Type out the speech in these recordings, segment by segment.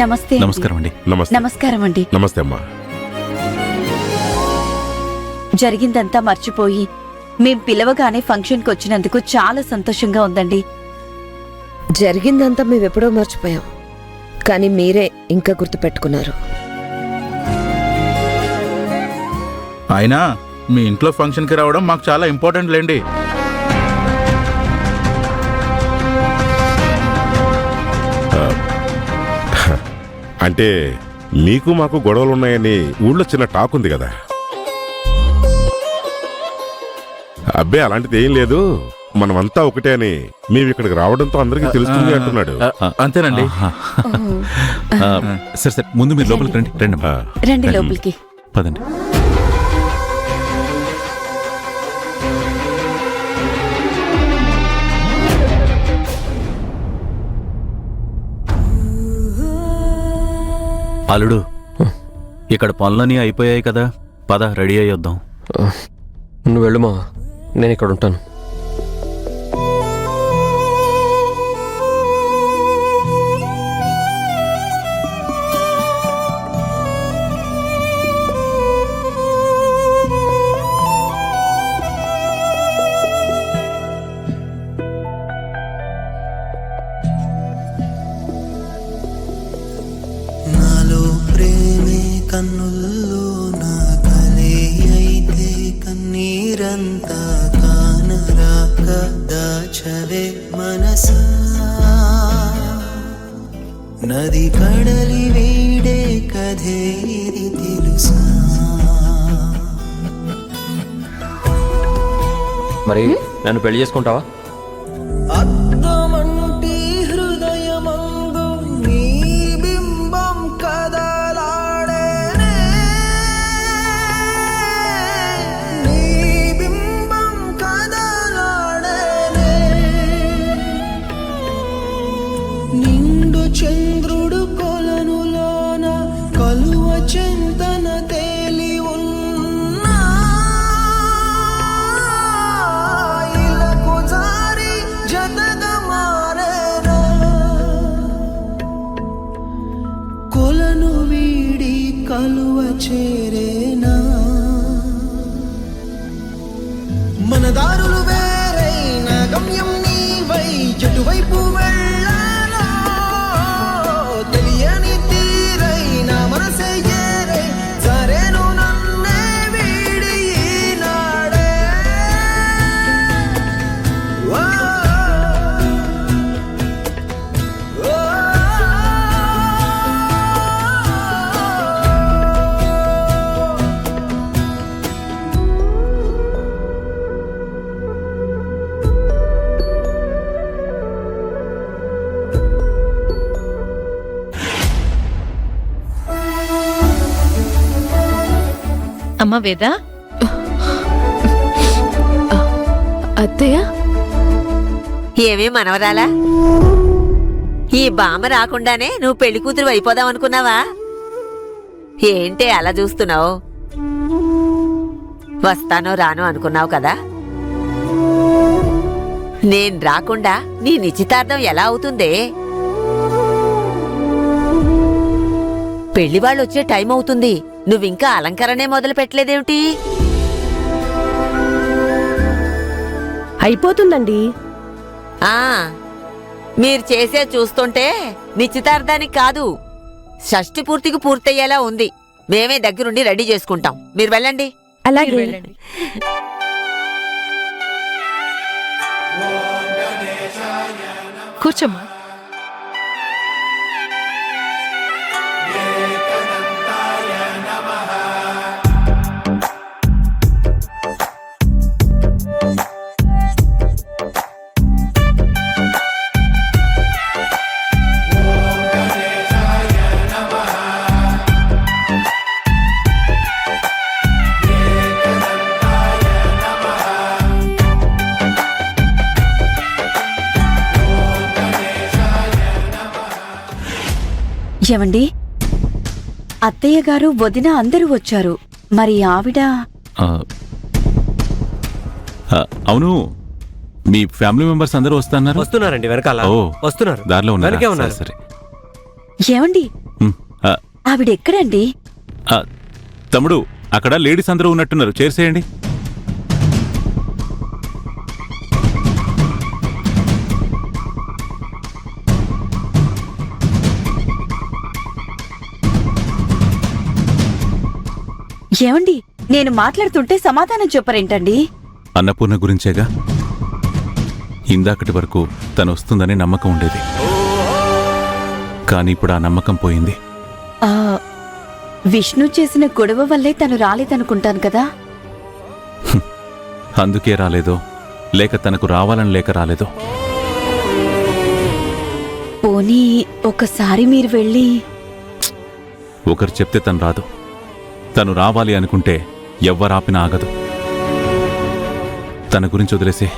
నమస్తే. నమస్కారం అండి. నమస్కారం అండి. నమస్తే అమ్మా. జరిగిందంతా మర్చిపోయి మేం పిలవగానే ఫంక్షన్కి వచ్చినందుకు చాలా సంతోషంగా ఉందండి. జరిగిందంతా మేమెప్పుడో మర్చిపోయాం, కానీ మీరే ఇంకా గుర్తుపెట్టుకున్నారు. అయినా మీ ఇంట్లో ఫంక్షన్కి రావడం మాకు చాలా ఇంపార్టెంట్ లేండి. అంటే మీకు మాకు గొడవలు ఉన్నాయని ఊళ్ళో చిన్న టాక్ ఉంది కదా. అబ్బే అలాంటిది ఏం లేదు, మనమంతా ఒకటే అని మేము ఇక్కడికి రావడంతో అందరికీ తెలుస్తుంది అంటున్నాడు. అంతేనండి. సరే సరే, ముందు మీరు లోపలికి రండి. రండి లోపలికి. పదండి. అల్లుడు, ఇక్కడ పనులన్నీ అయిపోయాయి కదా, పద రెడీ అయ్యొద్దాం. నువ్వు వెళ్ళుమా, నేను ఇక్కడ ఉంటాను. కన్నుల్లో నా కలే అయితే కన్నీరంతా కానరాక దాచవే మనసా. నది కడలి వీడే కథే ఇది తెలుసా. మరి నన్ను పెళ్లి చేసుకుంటావా? అద్దమంటి హృదయమందు నీ బింబం కదలాడేనే, నీ బింబం కదలాడేనే. నిండు చంద్రుడు కొలనులోన కలువ చింతన తేలి ఉన్నా, ఇలకు జారి జతగా మారేనా. కొలను వీడి కలువ చేరేనా. మన దారులు వేరైన గమ్యం నీవై చెటువైపు వెళ్ళాలో తెలియని తీరైన మనసే ఏరై సరేను నన్నే వీడి ఈనాడే. ఓ, ఓ, అమ్మ వేదా. అత్తయ్య, ఏమీ మనవరాలా, ఈ బామ్మ రాకుండానే నువ్వు పెళ్లి కూతురు అయిపోదాం అనుకున్నావా? ఏంటే అలా చూస్తున్నావు? వస్తానో రానో అనుకున్నావు కదా. నేను రాకుండా నీ నిశ్చితార్థం ఎలా అవుతుందే? పెళ్లి వాళ్ళు వచ్చే టైం అవుతుంది, నువ్వింకా అలంకరణే మొదలు పెట్టలేదేమిటి? అయిపోతుందండి. ఆ మీరు చేసే చూస్తుంటే నిశ్చితార్థానికి కాదు, షష్ఠి పూర్తికి పూర్తయ్యేలా ఉంది. మేమే దగ్గరుండి రెడీ చేసుకుంటాం, మీరు వెళ్ళండి. అలాగే. వెళ్ళండి. కూర్చోమ్మా. ఏమండి, అత్తయ్య గారు వదిన అందరూ వచ్చారు, మరి ఆవిడ? అవును, మీ ఫ్యామిలీ మెంబర్స్ అందరూ వస్తున్నారు. వస్తున్నారండి, వెనకాల వస్తున్నారు, దారిలో వెనకే ఉన్నారు. ఉన్నారు. సరే. ఏమండి, ఆవిడెక్కడండి? ఆ, తమ్ముడు అక్కడ లేడీస్ అందరూ ఉన్నట్టున్నారు, చేర్చేయండి. ఏమండి, నేను మాట్లాడుతుంటే సమాధానం చెప్పరేంటండి? అన్నపూర్ణ గురించేగా. ఇందాకటి వరకు తను వస్తుందనే నమ్మకం ఉండేది, కానీ ఇప్పుడు ఆ నమ్మకం పోయింది. ఆ, విష్ణు చేసిన గొడవ వల్లే తను రాలేదనుకుంటాను కదా. అందుకే రాలేదో, లేక తనకు రావాలని లేక రాలేదో. పోనీ ఒకసారి మీరు వెళ్ళి. ఒకరు చెప్తే తను రాదు. తను రావాలి అనుకుంటే ఎవ్వరాపినా ఆగదు. తన గురించి వదిలేసే.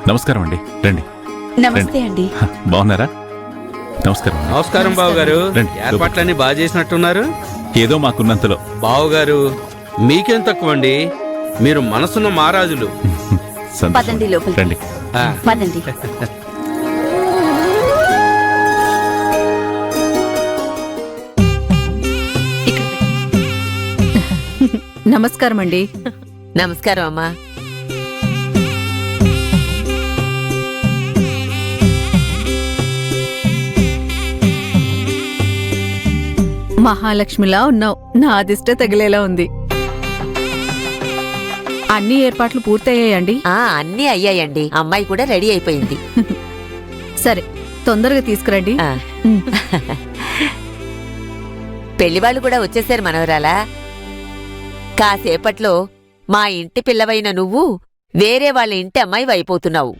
నమస్కారం అండి, రండి. నమస్తే అండి. హ, బాగున్నారా? నమస్కారం. నమస్కారం బావగారు. రండి. ఏర్పాట్లన్నీ బాగా చేసినట్టున్నారు. ఏదో మాకున్నంతలో. బావగారు మీకేం తక్కువండి, మీరు మనసున్న మహారాజులు. సంతోషం. పదండి లోపలికి. రండి. ఆ, పదండి. నమస్కారం అండి. నమస్కారం అమ్మా. మహాలక్ష్మిలా ఉన్నావు, నా అదిష్ట తగిలేలా ఉంది. అన్ని ఏర్పాట్లు పూర్తయ్యాయండి? అన్నీ అయ్యాయండి. అమ్మాయి కూడా రెడీ అయిపోయింది. సరే, తొందరగా తీసుకురండి. ఆ. పెళ్లివాళ్ళు కూడా వచ్చేసారు మనవరాలా. కాసేపట్లో మా ఇంటి పిల్లవైన నువ్వు వేరే వాళ్ళ ఇంటి అమ్మాయి అయిపోతున్నావు.